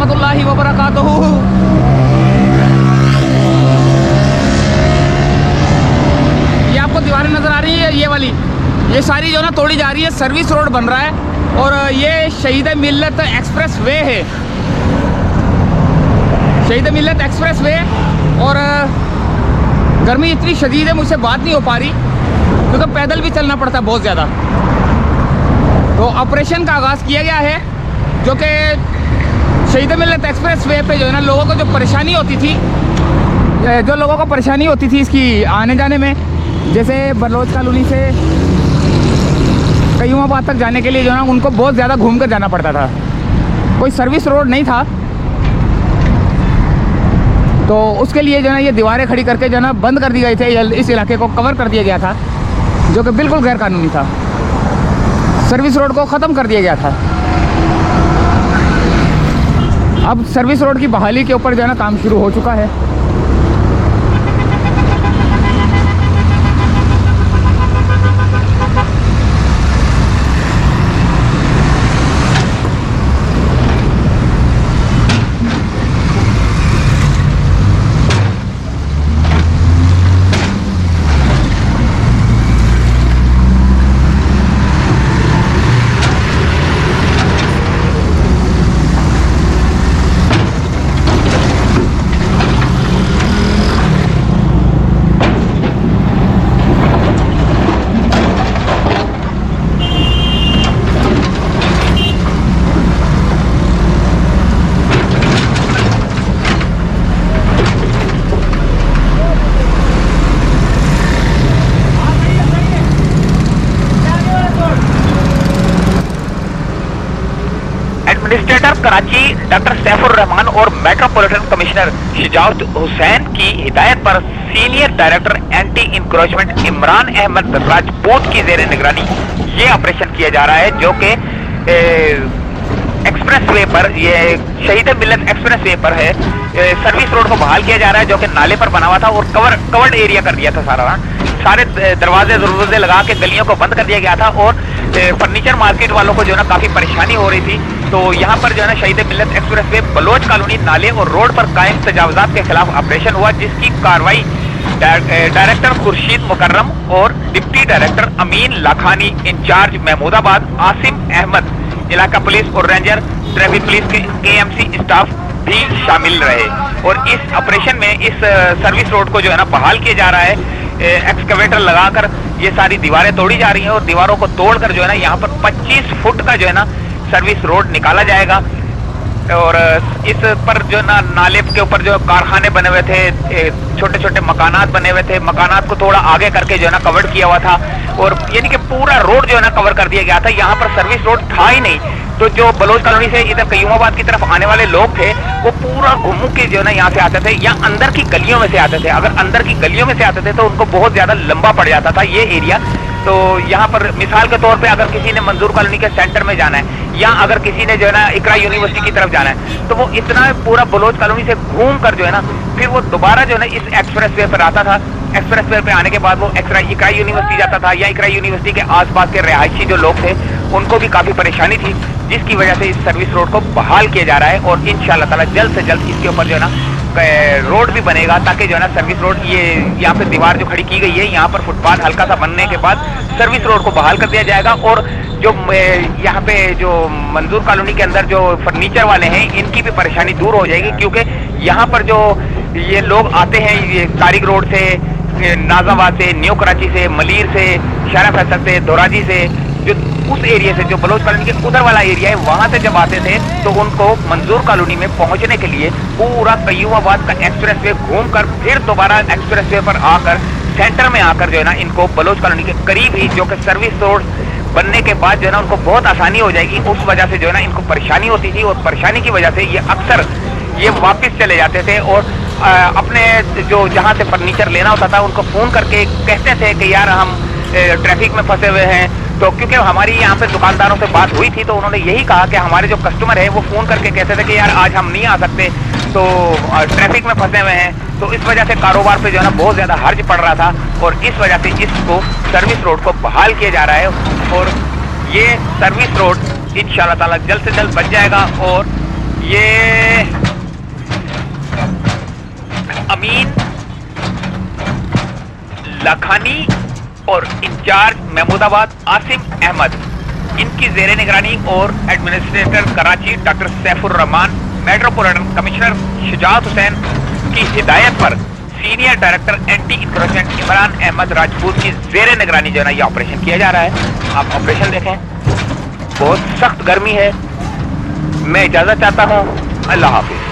रहमतुल्लाहि व बरकातुहू। ये आपको दीवारें नज़र आ रही है, ये वाली, ये सारी जो है ना तोड़ी जा रही है। सर्विस रोड बन रहा है और ये शहीद मिल्लत एक्सप्रेस वे है, शहीद मिल्लत एक्सप्रेस वे। और गर्मी इतनी शदीद है, मुझसे बात नहीं हो पा रही क्योंकि पैदल भी चलना पड़ता है बहुत ज़्यादा। तो ऑपरेशन का आगाज़ किया गया है, जो कि शहीद मिल्लत एक्सप्रेस वे पे जो है ना लोगों को जो परेशानी होती थी, इसकी आने जाने में, जैसे बलोच कॉलोनी से कयूमाबाद तक जाने के लिए जो है ना उनको बहुत ज़्यादा घूम कर जाना पड़ता था, कोई सर्विस रोड नहीं था। तो उसके लिए जो है ना ये दीवारें खड़ी करके जो है ना बंद कर दी गई थे, इस इलाके को कवर कर दिया गया था, जो कि बिल्कुल गैर कानूनी था। सर्विस रोड को ख़त्म कर दिया गया था। अब सर्विस रोड की बहाली के ऊपर जो है ना काम शुरू हो चुका है। एडमिनिस्ट्रेटर कराची डॉक्टर सैफुर रहमान और मेट्रोपॉलिटन कमिश्नर शुजाउत हुसैन की हिदायत पर senior director anti encroachment Imran Ahmed Rajput की जेर निगरानी ये ऑपरेशन किया जा रहा है, जो कि एक्सप्रेस वे पर, ये शहीद मिल्लत एक्सप्रेस वे पर है। सर्विस रोड को बहाल किया जा रहा है, जो कि नाले पर बना हुआ था और कवर्ड एरिया कर दिया था सारे दरवाजे लगा के गलियों को बंद कर दिया गया था। और फर्नीचर मार्केट वालों को जो है ना काफी परेशानी हो रही थी। तो यहाँ पर जो है ना शहीद मिल्लत एक्सप्रेस वे बलोच कॉलोनी नाले और रोड पर कायम तजावजात के खिलाफ ऑपरेशन हुआ, जिसकी कार्रवाई डायरेक्टर खुर्शीद मुकर्रम और डिप्टी डायरेक्टर अमीन लाखानी, इंचार्ज महमूदाबाद आसिम अहमद, इलाका पुलिस और रेंजर ट्रैफिक पुलिस के KMC स्टाफ भी शामिल रहे। और इस ऑपरेशन में इस सर्विस रोड को जो है ना बहाल किया जा रहा है। एक्सकवेटर लगाकर ये सारी दीवारें तोड़ी जा रही हैं और दीवारों को तोड़कर जो है ना यहाँ पर 25 फुट का जो है ना सर्विस रोड निकाला जाएगा। और इस पर जो ना नाले के ऊपर जो कारखाने बने हुए थे, छोटे छोटे मकानात बने हुए थे, मकानात को थोड़ा आगे करके जो है ना कवर किया हुआ था। और यानी कि पूरा रोड जो है ना कवर कर दिया गया था। यहाँ पर सर्विस रोड था ही नहीं। तो जो बलोच कॉलोनी से इधर कयूमाबाद की तरफ आने वाले लोग थे, वो पूरा घूम के जो है ना यहाँ से आते थे, या अंदर की गलियों में से आते थे। अगर अंदर की गलियों में से आते थे तो उनको बहुत ज्यादा लंबा पड़ जाता था ये एरिया। तो यहाँ पर मिसाल के तौर पे अगर किसी ने मंजूर कॉलोनी के सेंटर में जाना है, या अगर किसी ने जो है ना इकरा यूनिवर्सिटी की तरफ जाना है, तो वो इतना पूरा बलोच कॉलोनी से घूम कर जो है ना फिर वो दोबारा जो है ना इस एक्सप्रेस वे पर आता था। एक्सप्रेस वे पे आने के बाद वो इकरा यूनिवर्सिटी जाता था, या इकरा यूनिवर्सिटी के आसपास के रिहायशी जो लोग थे उनको भी काफी परेशानी थी, जिसकी वजह से इस सर्विस रोड को बहाल किया जा रहा है। और इंशाअल्लाह ताला जल्द से जल्द इसके ऊपर जो है ना रोड भी बनेगा, ताकि जो है ना सर्विस रोड, ये यहाँ पे दीवार जो खड़ी की गई है, यहाँ पर फुटपाथ हल्का सा बनने के बाद सर्विस रोड को बहाल कर दिया जाएगा। और जो यहाँ पे जो मंजूर कॉलोनी के अंदर जो फर्नीचर वाले हैं, इनकी भी परेशानी दूर हो जाएगी, क्योंकि यहाँ पर जो ये लोग आते हैं, ये तारिक रोड से, नाजाबाद से, न्यू कराची से, मलीर से, शारा फैसल से, धोराजी से, जो उस एरिया से, जो बलोच कॉलोनी के उधर वाला एरिया है, वहां से जब आते थे तो उनको मंजूर कॉलोनी में पहुंचने के लिए पूरा कयूमाबाद का एक्सप्रेस वे घूम कर फिर दोबारा एक्सप्रेस वे पर आकर सेंटर में आकर जो है ना इनको बलोच कॉलोनी के करीब ही, जो कि सर्विस रोड बनने के बाद जो है ना उनको बहुत आसानी हो जाएगी। उस वजह से जो है ना इनको परेशानी होती थी, और परेशानी की वजह से ये अक्सर ये वापस चले जाते थे और अपने जो जहाँ से फर्नीचर लेना होता था उनको फोन करके कहते थे कि यार हम ट्रैफिक में फंसे हुए हैं। तो क्योंकि हमारी यहाँ पे दुकानदारों से बात हुई थी, तो उन्होंने यही कहा कि हमारे जो कस्टमर है वो फोन करके कहते थे कि यार आज हम नहीं आ सकते, तो ट्रैफिक में फंसे हुए हैं। तो इस वजह से कारोबार पे जो है ना बहुत ज्यादा हर्ज पड़ रहा था, और इस वजह से इसको सर्विस रोड को बहाल किया जा रहा है। और ये सर्विस रोड इंशाअल्लाह ताला जल्द से जल्द बन जाएगा, और ये अमीन लखानी और इंचार्ज महमूदाबाद आसिम अहमद, इनकी जेर निगरानी और administrator Karachi doctor Saifur Rahman, metropolitan commissioner Shujaat Hussain की हिदायत पर senior director anti encroachment Imran Ahmed Rajput की जेर निगरानी जो है ना ये ऑपरेशन किया जा रहा है। आप ऑपरेशन देखें, बहुत सख्त गर्मी है। मैं इजाजत चाहता हूं, अल्लाह हाफिज।